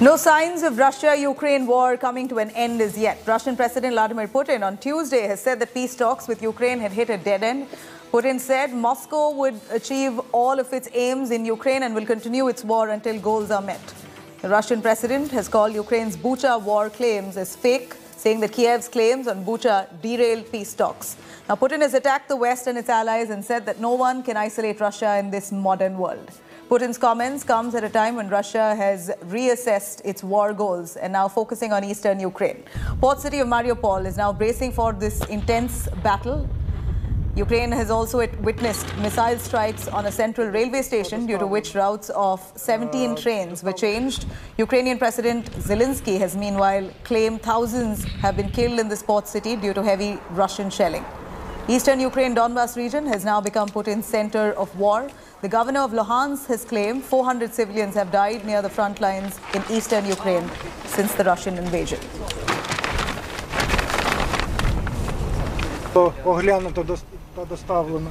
No signs of Russia-Ukraine war coming to an end as yet. Russian President Vladimir Putin on Tuesday has said that peace talks with Ukraine had hit a dead end. Putin said Moscow would achieve all of its aims in Ukraine and will continue its war until goals are met. The Russian president has called Ukraine's Bucha war claims as fake, saying that Kiev's claims on Bucha derailed peace talks. Now, Putin has attacked the West and its allies and said that no one can isolate Russia in this modern world. Putin's comments comes at a time when Russia has reassessed its war goals and now focusing on eastern Ukraine. Port city of Mariupol is now bracing for this intense battle. Ukraine has also witnessed missile strikes on a central railway station, due to which routes of 17 trains were changed. Ukrainian President Zelensky has meanwhile claimed thousands have been killed in this port city due to heavy Russian shelling. Eastern Ukraine Donbas region has now become Putin's center of war. The governor of Luhansk has claimed 400 civilians have died near the front lines in eastern Ukraine since the Russian invasion. Оглянуто та доставлено.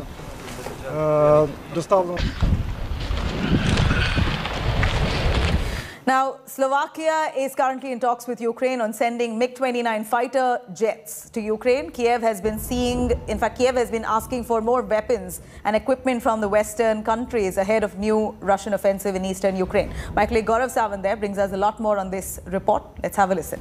Now, Slovakia is currently in talks with Ukraine on sending MiG-29 fighter jets to Ukraine. Kiev has been asking for more weapons and equipment from the Western countries ahead of new Russian offensive in eastern Ukraine. My colleague Gaurav Sawant there brings us a lot more on this report. Let's have a listen.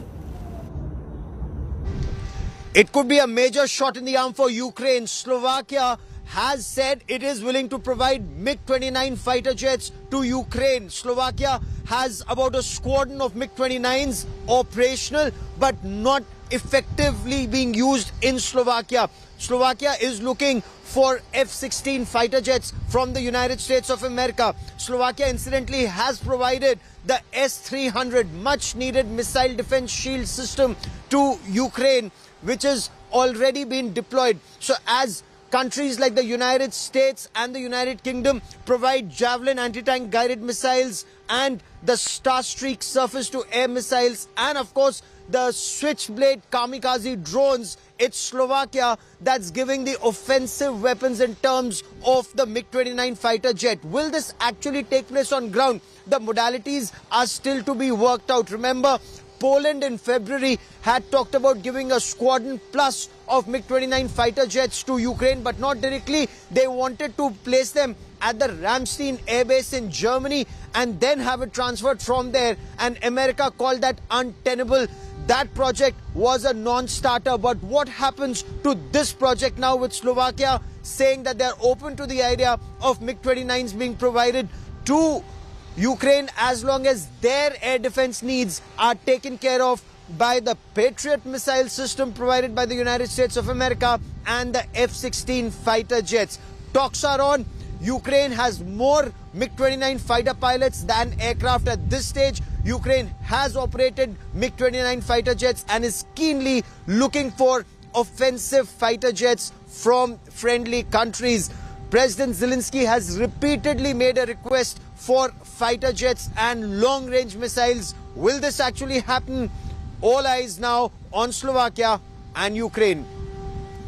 It could be a major shot in the arm for Ukraine. Slovakia has said it is willing to provide MiG-29 fighter jets to Ukraine. Slovakia has about a squadron of MiG-29s operational but not effectively being used in Slovakia. Slovakia is looking for F-16 fighter jets from the United States of America. Slovakia incidentally has provided the S-300 much needed missile defense shield system to Ukraine, which has already been deployed. So as countries like the United States and the United Kingdom provide Javelin anti-tank guided missiles and the Starstreak surface-to-air missiles and of course the Switchblade kamikaze drones, it's Slovakia that's giving the offensive weapons in terms of the MiG-29 fighter jet. Will this actually take place on ground? The modalities are still to be worked out. Remember, Poland in February had talked about giving a squadron plus of MiG-29 fighter jets to Ukraine, but not directly. They wanted to place them at the Ramstein Air Base in Germany and then have it transferred from there, and America called that untenable. That project was a non-starter. But what happens to this project now with Slovakia saying that they're open to the idea of MiG-29s being provided to Ukraine as long as their air defense needs are taken care of by the Patriot missile system provided by the United States of America and the F-16 fighter jets? Talks are on. Ukraine has more MiG-29 fighter pilots than aircraft at this stage. Ukraine has operated MiG-29 fighter jets and is keenly looking for offensive fighter jets from friendly countries. President Zelensky has repeatedly made a request for fighter jets and long-range missiles. Will this actually happen? All eyes now on Slovakia and Ukraine.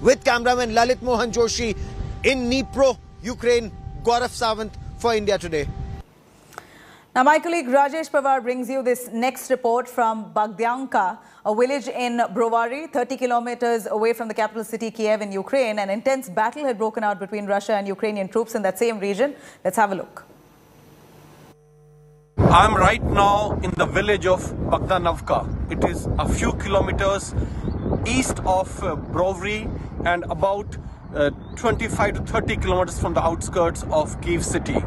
With cameraman Lalit Mohan Joshi in Dnipro, Ukraine, Gaurav Sawant for India Today. Now, my colleague Rajesh Pawar brings you this next report from Bagdyanka, a village in Brovary, 30 kilometers away from the capital city Kiev in Ukraine. An intense battle had broken out between Russia and Ukrainian troops in that same region. Let's have a look. I'm right now in the village of Bagdyanka. It is a few kilometers east of Brovary and about 25 to 30 kilometers from the outskirts of Kiev city.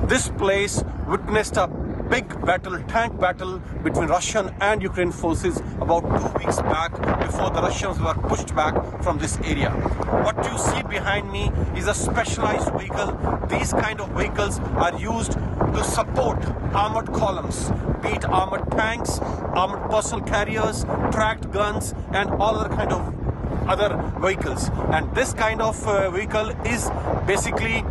This place witnessed a big battle, tank battle between Russian and Ukrainian forces about 2 weeks back before the Russians were pushed back from this area. What you see behind me is a specialized vehicle. These kind of vehicles are used to support armored columns, be it armored tanks, armored personal carriers, tracked guns and all other kind of other vehicles. And this kind of vehicle is basically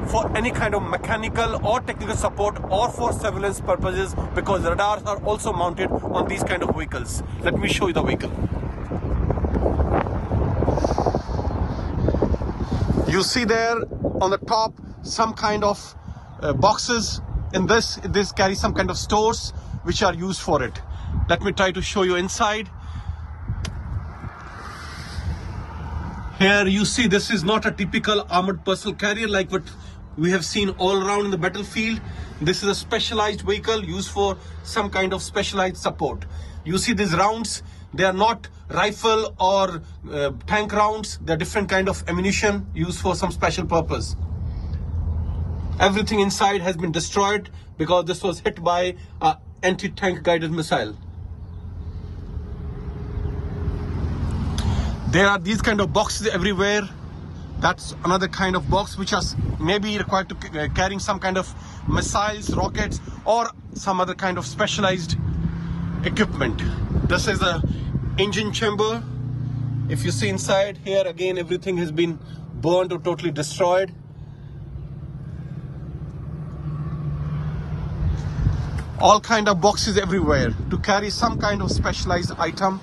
for any kind of mechanical or technical support or for surveillance purposes, because radars are also mounted on these kind of vehicles. Let me show you the vehicle. You see there on the top some kind of boxes. In this carries some kind of stores which are used for it. Let me try to show you inside. Here you see this is not a typical armored personnel carrier like what we have seen all around in the battlefield. This is a specialized vehicle used for some kind of specialized support. You see these rounds, they are not rifle or tank rounds. They're different kind of ammunition used for some special purpose. Everything inside has been destroyed because this was hit by an anti-tank guided missile. There are these kind of boxes everywhere. That's another kind of box which is maybe required to carrying some kind of missiles, rockets, or some other kind of specialized equipment. This is the engine chamber. If you see inside here, again everything has been burned or totally destroyed. All kind of boxes everywhere to carry some kind of specialized item.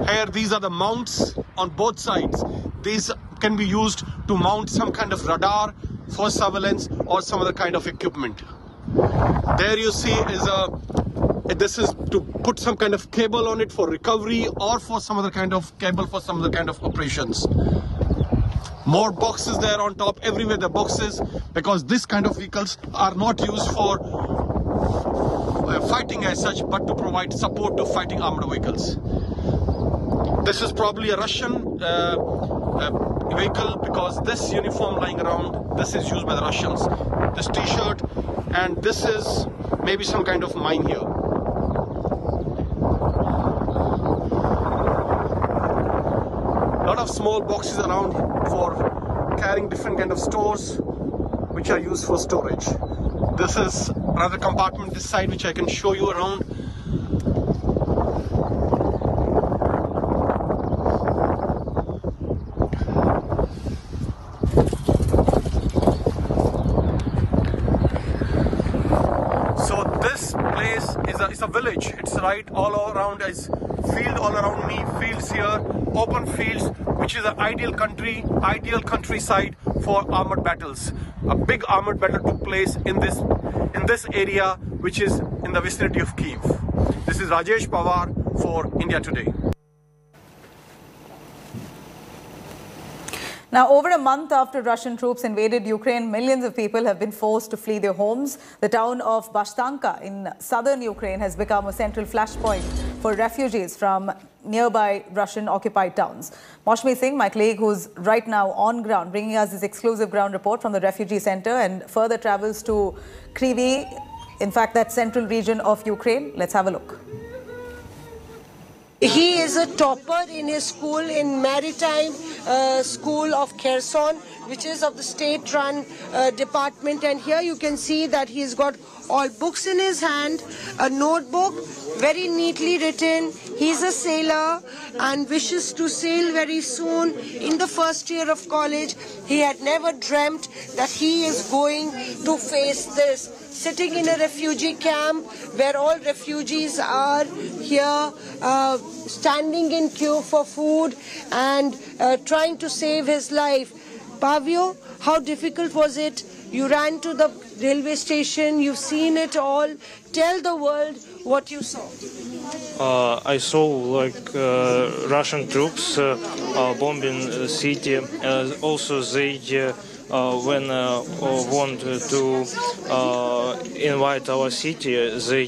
Here, these are the mounts on both sides. These can be used to mount some kind of radar for surveillance or some other kind of equipment. There you see this is to put some kind of cable on it for recovery or for some other kind of cable for some other kind of operations. More boxes there on top, everywhere the boxes, because this kind of vehicles are not used for fighting as such, but to provide support to fighting armored vehicles. This is probably a Russian vehicle because this uniform lying around, this is used by the Russians. This t-shirt, and this is maybe some kind of mine here. A lot of small boxes around for carrying different kind of stores which are used for storage. This is another compartment this side which I can show you around. It's a village. It's right all around, is field all around me, fields here, open fields, which is an ideal countryside for armored battles. A big armored battle took place in this area, which is in the vicinity of Kyiv. This is Rajesh Pawar for India Today. Now, over a month after Russian troops invaded Ukraine, millions of people have been forced to flee their homes. The town of Bashtanka in southern Ukraine has become a central flashpoint for refugees from nearby Russian-occupied towns. Moshmi Singh, my colleague, who's right now on ground, bringing us this exclusive ground report from the refugee center and further travels to Kryvyi, in fact, that central region of Ukraine. Let's have a look. He is a topper in his school, in Maritime School of Kherson, which is of the state-run department. And here you can see that he's got all books in his hand, a notebook, very neatly written. He's a sailor and wishes to sail very soon. In the first year of college, he had never dreamt that he is going to face this. Sitting in a refugee camp where all refugees are here, standing in queue for food and trying to save his life. Pavio, how difficult was it? You ran to the railway station, you've seen it all. Tell the world what you saw. I saw Russian troops bombing the city. Also they when want to invite our city, they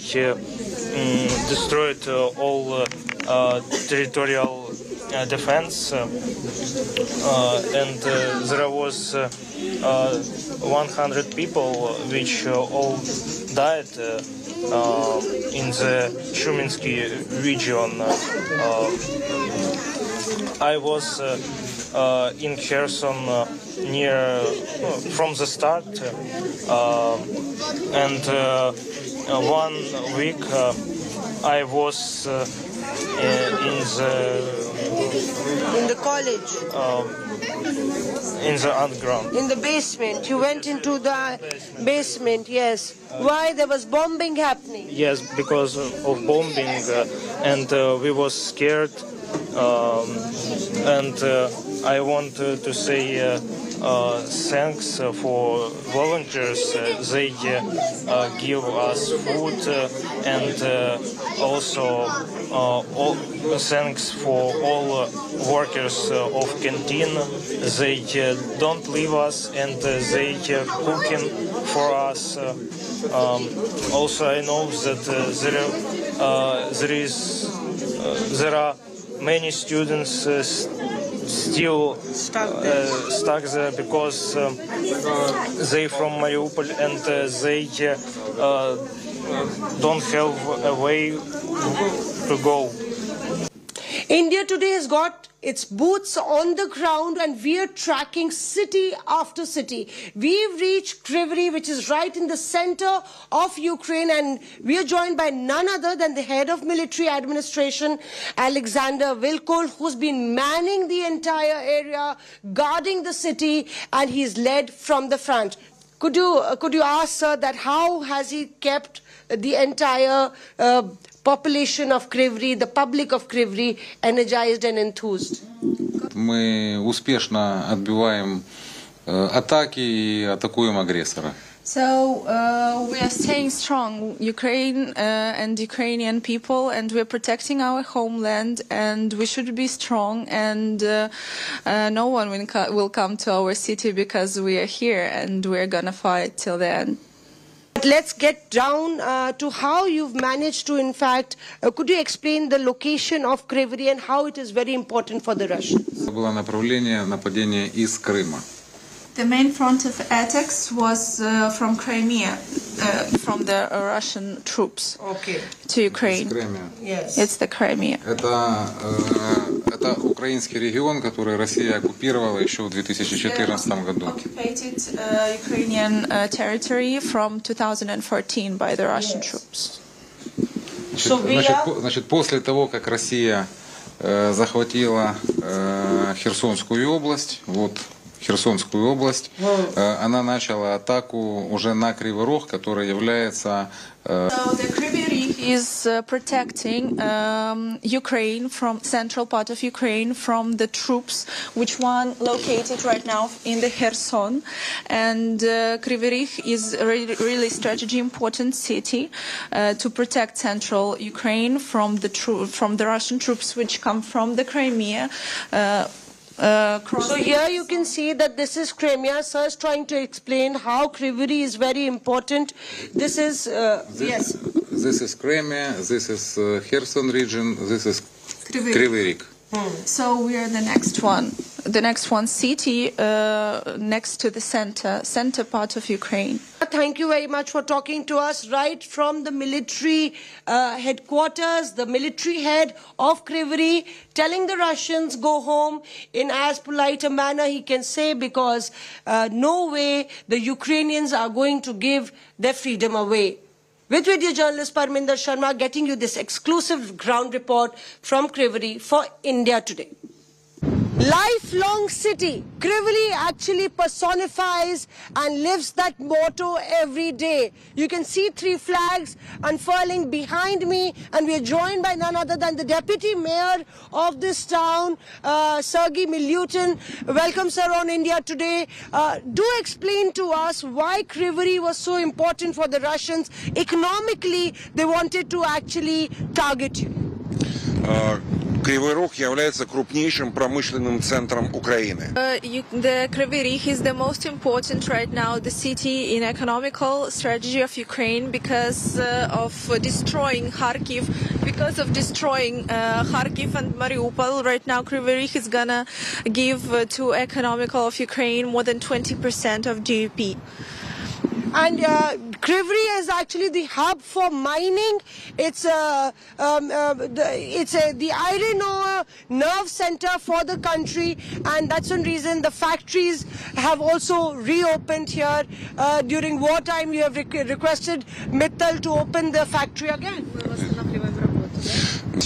destroyed all territorial defense, and there was 100 people which all died in the Shuminsky region. I was in Kherson near from the start, and 1 week I was in the college, in the underground, in the basement. You went into the basement, yes. Why? There was bombing happening. Yes, because of bombing, and we was scared, and I want to say thanks for volunteers. They give us food and also all thanks for all workers of canteen. They don't leave us and they cooking for us. Also, I know that there are many students still stuck there because they from Mariupol and they don't have a way to go. India today has got its boots on the ground and we are tracking city after city. We've reached Kryvyi, which is right in the center of Ukraine, and we are joined by none other than the head of military administration, Alexander Vilkul, who's been manning the entire area, guarding the city, and he's led from the front. Could you ask, sir, that how has he kept the entire population of Kryvyi, the public of Kryvyi, energized and enthused? Мы успешно отбиваем атаки и атакуем агрессора. So we are staying strong, Ukraine and Ukrainian people, and we're protecting our homeland, and we should be strong, and no one will come to our city because we are here, and we're gonna fight till the end. Let's get down to how you've managed to, in fact, could you explain the location of Kryvyi and how it is very important for the Russians? Было направление нападения из Крыма. The main front of attacks was from Crimea, from the Russian troops to Ukraine. Yes. It's the Crimea. Это украинский регион, который Россия оккупировала еще в 2014 году. Occupied Ukrainian territory from 2014 by the Russian troops. Значит, после того, как Россия захватила Херсонскую область, Херсонскую область, она начала атаку уже на Кривой Рог, который является... So the Kryvyi Rih is protecting Ukraine, from central part of Ukraine, from the troops, which one located right now in the Kherson. And Kryvyi Rih is a really strategy important city to protect central Ukraine from the Russian troops which come from the Crimea. So here you can see that this is Crimea. Sir is trying to explain how Kryvyi is very important. This is yes. This is Crimea. This is Kherson region. This is Kryvyi Rih. So we are the next one city next to the center part of Ukraine. Thank you very much for talking to us right from the military headquarters, the military head of Kryvyi, telling the Russians go home in as polite a manner he can say, because no way the Ukrainians are going to give their freedom away. With video journalist Parminder Sharma getting you this exclusive ground report from Kryvyi for India Today. Lifelong city. Kryvyi actually personifies and lives that motto every day. You can see 3 flags unfurling behind me, and we are joined by none other than the deputy mayor of this town, Sergei Milutin. Welcome, sir, on India Today. Do explain to us why Kryvyi was so important for the Russians. Economically, they wanted to actually target you. Кривой Рог является крупнейшим промышленным центром Украины. The Kryvyi Rih is the most important right now, the city in economical strategy of Ukraine, because of destroying Kharkiv, and Mariupol. Right now, Kryvyi Rih is gonna give to economical of Ukraine more than 20% of GDP. And Kryvyi is actually the hub for mining. It's the iron ore nerve center for the country, and that's one reason the factories have also reopened here. During wartime, you have requested Mittal to open the factory again.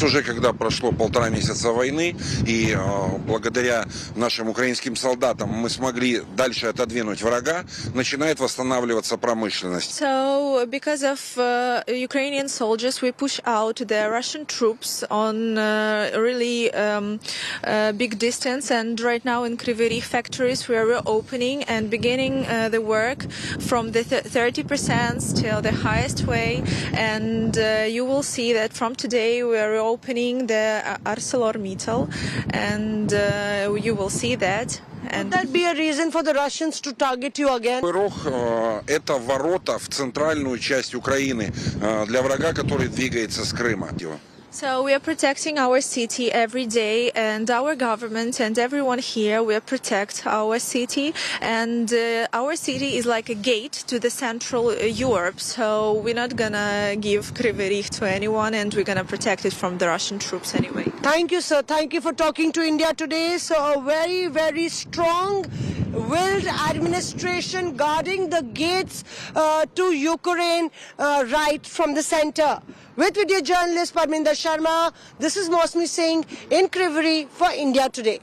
Сейчас уже, когда прошло 1,5 месяца войны, и благодаря нашим украинским солдатам мы смогли дальше отодвинуть врага, начинает восстанавливаться промышленность. So, because of Ukrainian soldiers, we push out the Russian troops on really big distance, and right now in Kryvyi Rih factories we are reopening and beginning the work from the 30% till the highest way, and you will see that from today we are reopening the ArcelorMittal, and you will see that. Would that be a reason for the Russians to target you again? Кривой Рог – это ворота в центральную часть Украины для врага, который двигается с Крыма. So we are protecting our city every day, and our government and everyone here will protect our city, and our city is like a gate to the Central Europe, so we're not gonna give Kryvyi Rih to anyone, and we're gonna protect it from the Russian troops anyway. Thank you, sir. Thank you for talking to India today. So a very, very strong-willed administration guarding the gates to Ukraine right from the center. With video journalist Parminder Sharma, this is Mosmi Singh in Kryvyi Rih for India Today.